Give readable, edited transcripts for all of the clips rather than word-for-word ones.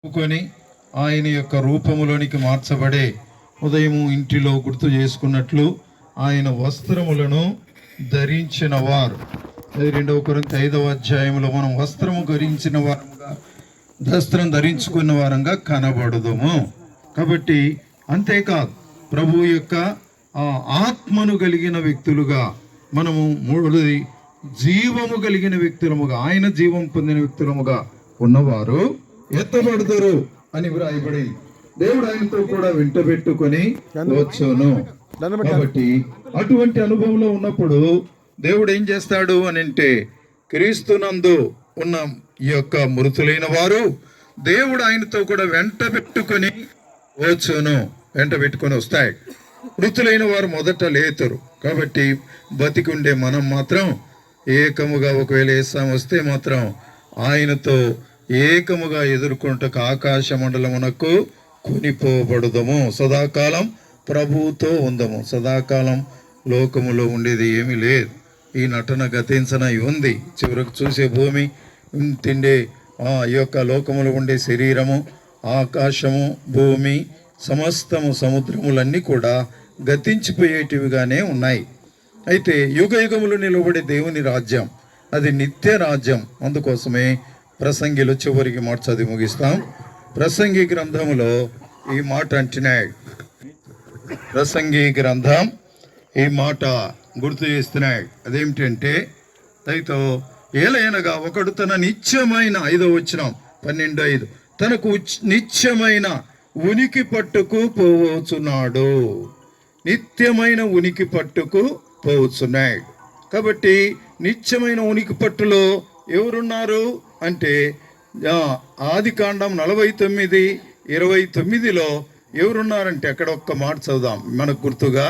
కొని ఆయన యొక్క రూపములోనికి మార్చబడే ఉదయము ఇంటిలో గుర్తు చేసుకున్నట్లు ఆయన వస్త్రములను ధరించిన వారు. 2 కొరింథీ 5వ అధ్యాయంలో మనం వస్త్రము ధరించుకున్న వారంగా కనబడదుము. కాబట్టి అంతేకాదు ప్రభు యొక్క ఆత్మను కలిగిన వ్యక్తులుగా మనము మూడోది జీవము కలిగిన వ్యక్తులముగా, ఆయన జీవం పొందిన వ్యక్తులముగా ఉన్నవారు ఎత్తబడతారు అని వ్రాయబడింది. దేవుడు ఆయనతో కూడా వెంట పెట్టుకొని వచ్చును. కాబట్టి అటువంటి అనుభవంలో ఉన్నప్పుడు దేవుడు ఏం చేస్తాడు అని అంటే, క్రీస్తునందు ఉన్న ఈ యొక్క మృతులైన వారు దేవుడు ఆయనతో కూడా వెంట పెట్టుకొని వచ్చును, వెంట పెట్టుకొని వస్తాయి. మృతులైన వారు మొదట లేతురు. కాబట్టి బతికుండే మనం మాత్రం ఏకముగా, ఒకవేళ యేసు వస్తే మాత్రం ఆయనతో ఏకముగా ఎదుర్కొంటకు ఆకాశ మండలమునకు కొనిపోబడుదము. సదాకాలం ప్రభువుతో ఉందము. సదాకాలం లోకములో ఉండేది ఏమీ లేదు. ఈ నటన గతించన ఉంది. చివరకు చూసే భూమి, తిండే ఈ యొక్క లోకములో ఉండే శరీరము, ఆకాశము, భూమి, సమస్తము, సముద్రములన్నీ కూడా గతించిపోయేటివిగానే ఉన్నాయి. అయితే యుగ యుగములు నిలబడే దేవుని రాజ్యం అది నిత్య రాజ్యం. అందుకోసమే ప్రసంగిలో చివరికి మాట చదివి ముగిస్తాం. ప్రసంగి గ్రంథములో ఈ మాట అంటున్నాడు. ప్రసంగి గ్రంథం ఈ మాట గుర్తు చేస్తున్నాడు. అదేమిటంటే, అయితే ఏలైనగా ఒకడు తన నిత్యమైన 5వ వచనం 12:5 తనకు నిత్యమైన ఉనికి పట్టుకు పోవచ్చున్నాడు. నిత్యమైన ఉనికి పట్టుకు పోవచ్చున్నాడు. కాబట్టి నిత్యమైన ఉనికి పట్టులో ఎవరున్నారు అంటే, ఆదికాండం 49:29లో ఎవరున్నారంటే, అక్కడ ఒక్క మాట చదువుదాం మనకు గుర్తుగా.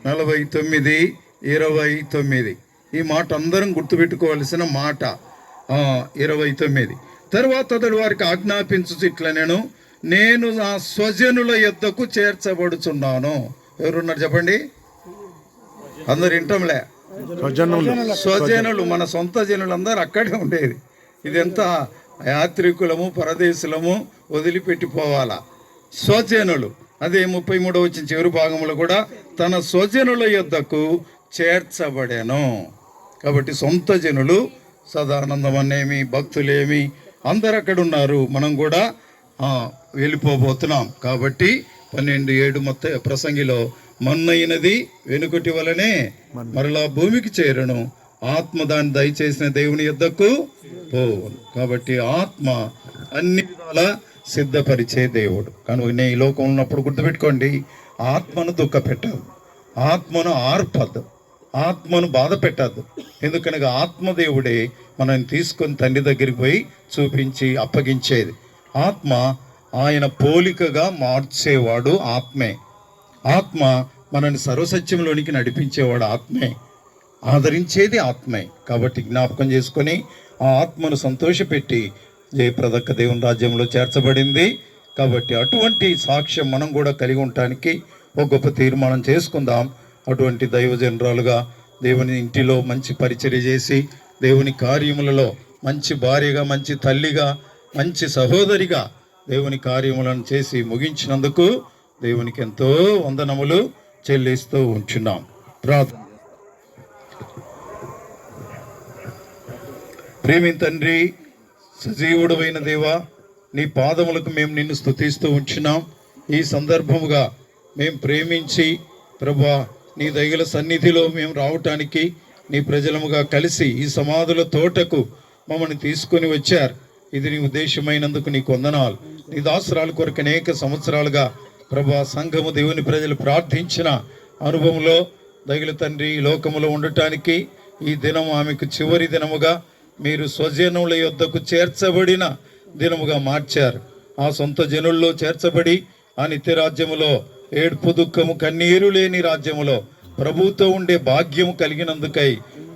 49:29 ఈ మాట అందరం గుర్తుపెట్టుకోవాల్సిన మాట. 29 తర్వాత అతడు వారికి ఆజ్ఞాపించు ఇట్లా, నేను నా స్వజనుల యొద్దకు చేర్చబడుచున్నాను. ఎవరున్నారు చెప్పండి? అందరు వింటంలే. స్వజనులు, మన సొంత జనులందరూ అక్కడే ఉండేది. ఇదంతా యాత్రికులము, పరదేశులము వదిలిపెట్టిపోవాలా. స్వజనులు, అదే 33వ వచనం చివరి భాగంలో కూడా తన స్వజనుల యొద్దకు చేర్చబడాను. కాబట్టి సొంత జనులు, సదానందం అనేమి, భక్తులేమి అందరు అక్కడ ఉన్నారు. మనం కూడా వెళ్ళిపోబోతున్నాం. కాబట్టి 12:7 మొత్తం ప్రసంగిలో, మన్నైనది వెనుకటి వలనే మరలా భూమికి చేరను, ఆత్మ దాన్ని దయచేసిన దేవుని యొద్దకు పోవును. కాబట్టి ఆత్మ అన్ని విధాల సిద్ధపరిచే దేవుడు. కనుక నేను ఈ లోకం ఉన్నప్పుడు గుర్తుపెట్టుకోండి, ఆత్మను దుఃఖ పెట్టదు, ఆత్మను ఆర్పద్దు, ఆత్మను బాధ పెట్టద్దు. ఎందుకనగా ఆత్మదేవుడే మనల్ని తీసుకొని తండ్రి దగ్గరికి పోయి చూపించి అప్పగించేది. ఆత్మ ఆయన పోలికగా మార్చేవాడు ఆత్మే. ఆత్మ మనల్ని సర్వసత్యంలోనికి నడిపించేవాడు ఆత్మే. ఆదరించేది ఆత్మే. కాబట్టి జ్ఞాపకం చేసుకొని ఆ ఆత్మను సంతోషపెట్టి జయప్రదక్క దేవుని రాజ్యంలో చేర్చబడింది. కాబట్టి అటువంటి సాక్ష్యం మనం కూడా కలిగి ఉండటానికి ఒక గొప్ప తీర్మానం చేసుకుందాం. అటువంటి దైవజనరాలుగా దేవుని ఇంటిలో మంచి పరిచర్య చేసి, దేవుని కార్యములలో మంచి భార్యగా, మంచి తల్లిగా, మంచి సహోదరిగా దేవుని కార్యములను చేసి ముగించినందుకు దేవునికి ఎంతో వందనములు చెల్లిస్తూ ఉంటున్నాం. ప్రార్థన. ప్రేమిన్ తండ్రి, సజీవుడమైన దేవా, నీ పాదములకు మేము నిన్ను స్తుతిస్తూ ఉంటున్నాం. ఈ సందర్భముగా మేము ప్రేమించి ప్రభువా నీ దయగల సన్నిధిలో మేము రావటానికి నీ ప్రజలముగా కలిసి ఈ సమాధుల తోటకు మమ్మల్ని తీసుకొని వచ్చారు. ఇది నీ ఉద్దేశమైనందుకు నీకు వందనాలు. నీ దాసురాల కొరకు అనేక సంవత్సరాలుగా ప్రభువా సంఘము, దేవుని ప్రజలు ప్రార్థించిన అనుభవంలో దయగల తండ్రి ఈ లోకములో ఉండటానికి ఈ దినము ఆమెకు చివరి దినముగా మీరు స్వజనుల యొద్దకు చేర్చబడిన దినముగా మార్చారు. ఆ సొంత జనుల్లో చేర్చబడి ఆ నిత్య రాజ్యములో, ఏడ్పు దుఃఖము కన్నీరు లేని రాజ్యములో ప్రభువుతో ఉండే భాగ్యము కలిగినందుకై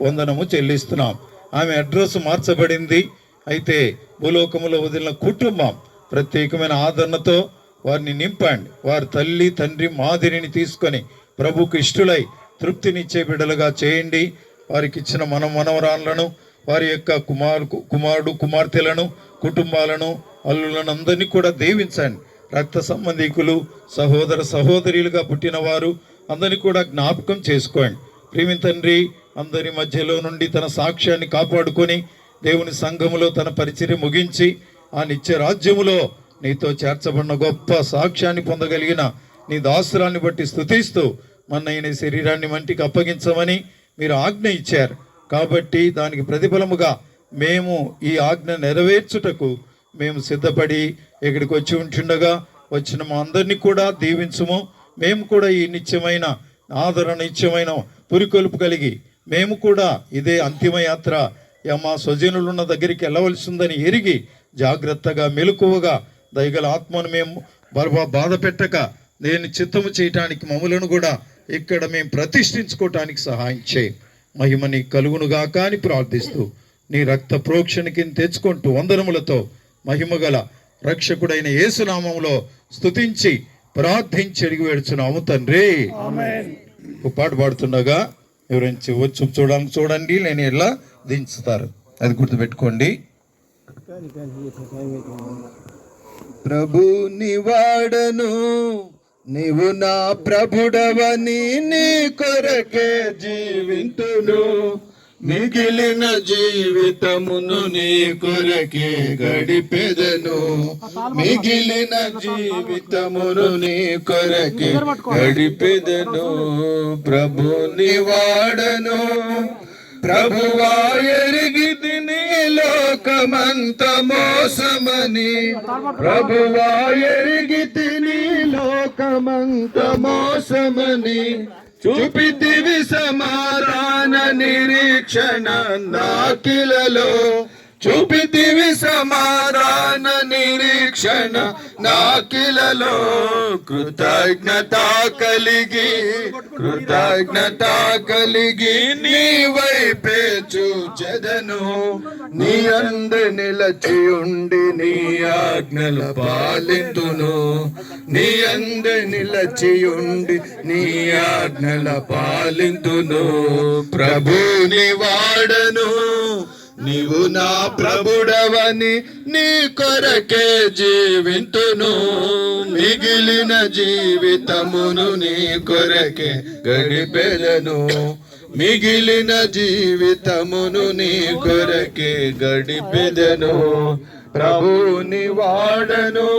వందనము చెల్లిస్తున్నాం. ఆమె అడ్రస్ మార్చబడింది. అయితే భూలోకములో వదిలిన కుటుంబం ప్రత్యేకమైన ఆదరణతో వారిని నింపండి. వారి తల్లి తండ్రి మాదిరిని తీసుకొని ప్రభుకు ఇష్టలై తృప్తినిచ్చే బిడ్డలుగా చేయండి. వారికి ఇచ్చిన మనవరాలను, వారి యొక్క కుమారుడు కుమార్తెలను, కుటుంబాలను అల్లులనందరినీ కూడా దీవించండి. రక్త సంబంధికులు, సహోదర సహోదరులుగా పుట్టిన వారు అందరినీ కూడా జ్ఞాపకం చేసుకోండి. ప్రియమైన తండ్రి, అందరి మధ్యలో నుండి తన సాక్ష్యాన్ని కాపాడుకొని దేవుని సంఘములో తన పరిచర్య ముగించి ఆ నిత్య రాజ్యములో నీతో చేర్చబడిన గొప్ప సాక్ష్యాన్ని పొందగలిగిన నీ దాసురాన్ని బట్టి స్తుతిస్తూ మన్నయ్య శరీరాన్ని మంటికి అప్పగించమని మీరు ఆజ్ఞ ఇచ్చారు. కాబట్టి దానికి ప్రతిఫలముగా మేము ఈ ఆజ్ఞ నెరవేర్చుటకు మేము సిద్ధపడి ఇక్కడికి వచ్చి ఉంటుండగా వచ్చిన మా అందరినీ కూడా దీవించుము. మేము కూడా ఈ నిత్యమైన ఆదరణ నిత్యమైన పురికొల్పు కలిగి మేము కూడా ఇదే అంతిమ యాత్ర మా స్వజనులున్న దగ్గరికి వెళ్ళవలసిందని ఎరిగి జాగ్రత్తగా మెలకువగా దయగల ఆత్మను మేము బాధ పెట్టక నేను చిత్తము చేయటానికి మమ్మలను కూడా ఇక్కడ మేము ప్రతిష్ఠించుకోవటానికి సహాయం చేయి. మహిమని కలుగునుగాక అని ప్రార్థిస్తూ నీ రక్త ప్రోక్షణకి తెచ్చుకుంటూ వందనములతో మహిమగల రక్షకుడైన యేసునామములో స్తుతించి ప్రార్థించి అడిగి వేడుచున్నాము తండ్రి. ఒక పాట పాడుతుండగా ఎవరించి వచ్చి చూడండి, నేను ఇలా దించుతారు, అది గుర్తుపెట్టుకోండి. ప్రభు నివాడను నీవు నా ప్రభుడవని నీ కొరకే జీవింతును, మిగిలిన జీవితమును నీ కొరకే గడిపెదను, మిగిలిన జీవితమును నీ కొరకే గడిపెదను. ప్రభు నివాడను ప్రభువా ఎరిగితి నీ లోకమంత మోసమని, ప్రభువా ఎరిగితి నీ లోకమంత మోసమని, చూపితివి సమాధాన నిరీక్షణ నాకిలలో, చూపితివి సమాధాన నిరీక్షణ నాకిలలో. కృతజ్ఞత కలిగి నీ వైపే చూచెదను, నీ అందు నిలచి ఉండి నీ ఆజ్ఞల పాలింతును, నీ అందు నిలచి ఉండి నీ ఆజ్ఞల పాలింతును. ప్రభుని వాడను నీవు నా ప్రభుడవని నీ కొరకే జీవింతును, మిగిలిన జీవితమును నీ కొరకే గడిపెదను, మిగిలిన జీవితమును నీ కొరకే గడిపెదను. ప్రభుని వాడను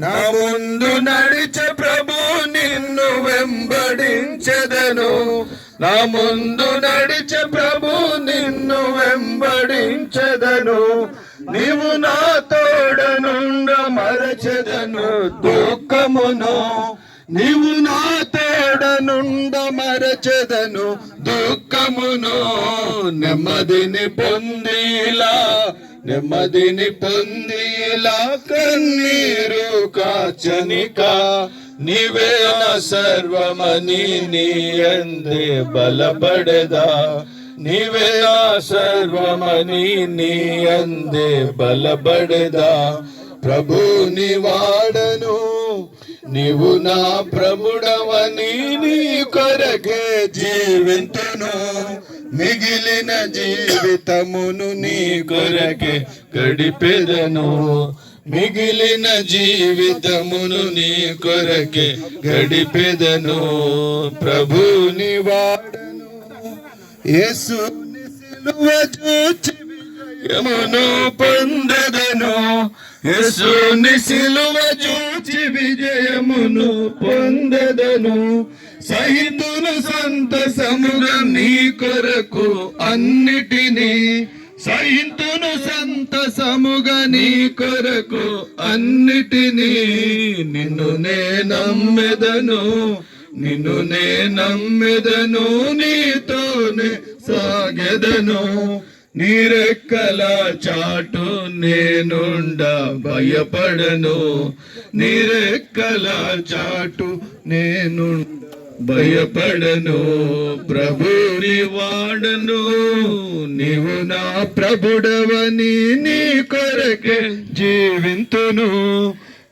నా ముందు నడిచే ప్రభు నిన్ను వెంబడించెదను, నా ముందు నడిచే ప్రభు నిన్ను వెంబడించెదను. నీవు నా తోడనుండ మరచెదను దుఃఖమును, నీవు నా తోడనుండ మరచెదను దుఃఖమును. నెమ్మదిని పొందిలా కన్నీరు కాచనిక, నీవే నా సర్వమని నీ యందే బలపడదా, నీవే నా సర్వమని నీ యందే బలపడదా. ప్రభుని వాడను నీవు నా ప్రభుడవని నీ కొరకే జీవింతును, మిగిలిన జీవితమును నీ కొరకే గడిపెదను, మిగిలిన జీవితమును నీ కొరకే గడిపెదను. ప్రభుని వాడను యేసుని సిలువ చూచి విజయమును పొందెదను, యేసుని సిలువ చూచి విజయమును పొందెదను. సహితును సంతసముగా నీ కొరకు అన్నిటినీ, సహితును సంతసముగా నీ కొరకు అన్నిటినీ. నిన్ను నే నమ్మెదను, నిన్ను నే నమ్మెదను, నీతోనే సాగెదను. నీరెక్కల చాటు నేనుండ భయపడను, నీరెక్కల చాటు నేనుండ భయపడను. ప్రభుని వాడను నీవు నా ప్రభుడవని నీ కొరకే జీవింతును,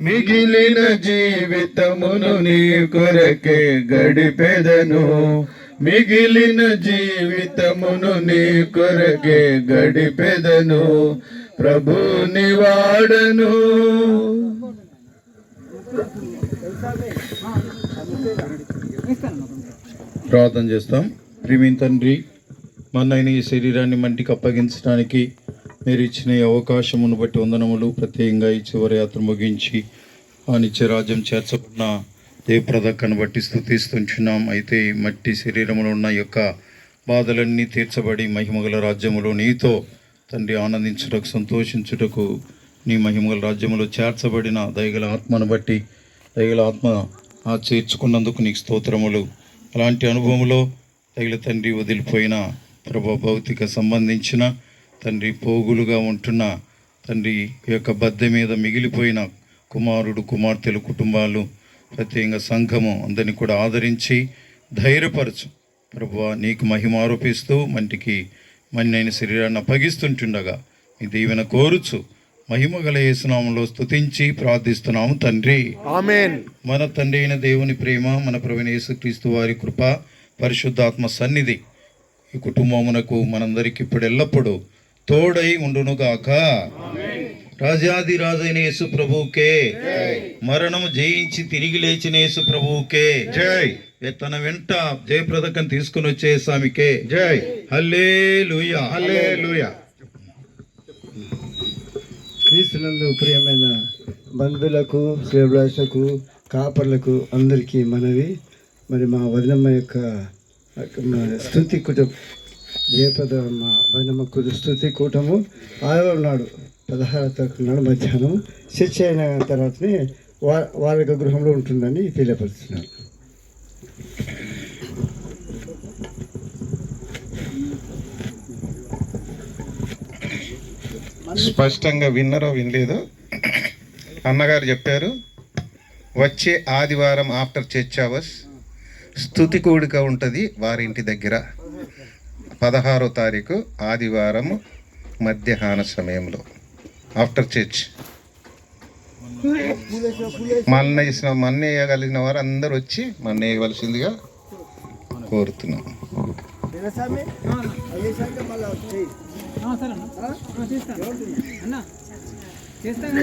మిగిలిన జీవితమును నీ కొరకే గడిపెదను, మిగిలిన జీవితమును నీ కొరకే గడిపెదను. ప్రభుని వాడను. ప్రార్థన చేస్తాం. ప్రియమైన తండ్రి, మన్నైన ఈ శరీరాన్ని మంటికి అప్పగించడానికి మీరు ఇచ్చిన ఈ అవకాశమును బట్టి వందనములు. ప్రత్యేకంగా ఈ చివరి యాత్ర ముగించి ఆ నిత్య రాజ్యం చేర్చబడిన దేవప్రదక్కను బట్టి స్తుతిస్తుంచున్నాం. అయితే ఈ మట్టి శరీరంలో ఉన్న యొక్క బాధలన్నీ తీర్చబడి మహిమగల రాజ్యములో నీతో తండ్రి ఆనందించుటకు, సంతోషించుటకు, నీ మహిమగల రాజ్యములో చేర్చబడిన దయగల ఆత్మను బట్టి, దయగల ఆత్మ చేర్చుకున్నందుకు నీకు స్తోత్రములు. అలాంటి అనుభవంలో దయగల తండ్రి వదిలిపోయిన ప్రభు భౌతిక సంబంధించిన తండ్రి పోగులుగా ఉంటున్న తండ్రి యొక్క బద్దె మీద మిగిలిపోయిన కుమారుడు కుమార్తెలు కుటుంబాలు, ప్రత్యేకంగా సంఘము అందరినీ కూడా ఆదరించి ధైర్యపరచు ప్రభువా. నీకు మహిమ ఆరోపిస్తూ మంటికి మన్నైన శరీరాన్ని అప్పగిస్తుంటుండగా మీ దీవెన కోరుచు మహిమగల యేసునామంలో స్తుతించి ప్రార్థిస్తున్నాము తండ్రి, ఆమేన్. మన తండ్రి అయిన దేవుని ప్రేమ, మన ప్రభువైన యేసుక్రీస్తు వారి కృప, పరిశుద్ధాత్మ సన్నిధి ఈ కుటుంబమునకు మనందరికి ఇప్పుడు ఎల్లప్పుడూ తోడై ఉండునుగాక. రాజాది రాజైన యేసు ప్రభువుకే, మరణము జయించి తిరిగి లేచిన యేసు ప్రభువుకే జై. తన వెంట జయప్రదకం తీసుకుని వచ్చే స్వామికే జై. హల్లెలూయా, హల్లెలూయా. క్రీస్తునందు ప్రియమైన బంధువులకు, శ్రేభిలాషులకు, కాపర్లకు అందరికీ మనవి. మరి మా వదినమ్మ యొక్క స్తుతి కూటం, జయప్రద మా వదినమ్మ స్తుతి కూటము ఆదివారం నాడు 16వ తారీఖు నాడు మధ్యాహ్నం చర్చ అయిన తర్వాతనే వారి యొక్క గృహంలో ఉంటుందని తెలియపరుస్తున్నాను. స్పష్టంగా విన్నారో వినలేదో అన్నగారు చెప్పారు. వచ్చే ఆదివారం ఆఫ్టర్ చర్చ్ అవర్స్ స్తుతి కూడిక ఉంటుంది వారింటి దగ్గర. 16వ తారీఖు ఆదివారం మధ్యాహ్న సమయంలో ఆఫ్టర్ చర్చ్. మన్న వేయగలిగిన వారు అందరూ వచ్చి మన్న వేయవలసిందిగా కోరుతున్నాం. సరే అన్న చేస్తాను.